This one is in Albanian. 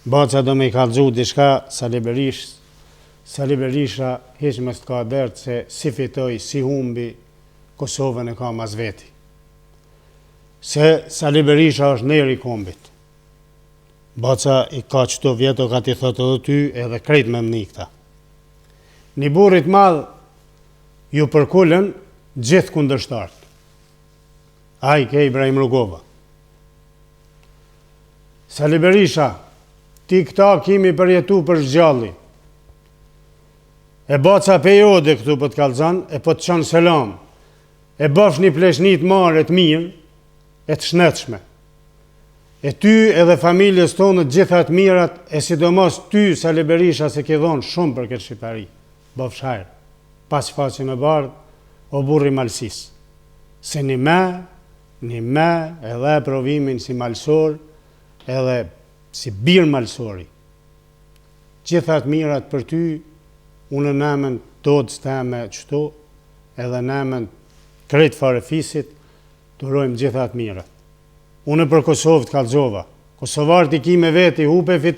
Baca do me i kallëzu diçka Sali Berisha hiç më s'ka dert se si fitoj, si humbi, Kosovën e ka mas veti. Se Sali Berisha është neri i kombit. Baca i ka qëto vjeto ka ti thotë edhe ty edhe krejt me mni këta. Një burrit madh ju përkullën gjithë kundërshtarët. Ai ke Ibrahim Rugova. Sali Berisha, ti këta kimi përjetu për zgjalli. E baca periode këtu për të kalzan, e për të qanë selam, e bëf një pleshnit marë të mirë, e të shnetshme. E ty edhe familjes tonë të gjithat mirat, e sidomos ty, Sali Berisha, se ke dhonë shumë për këtë Shqipëri. Bëf shajrë, pas faqe me bardh, o burri malsis. Se një me edhe provimin si malsor, edhe si birë malsori. Gjithat mirat për ty, unë nëmën dodës teme qëto, edhe nëmën krejt fare fisit, të rojmë gjithat mirat. Unë për Kosovë të kalzova. Kosovarët i ki me veti, hupe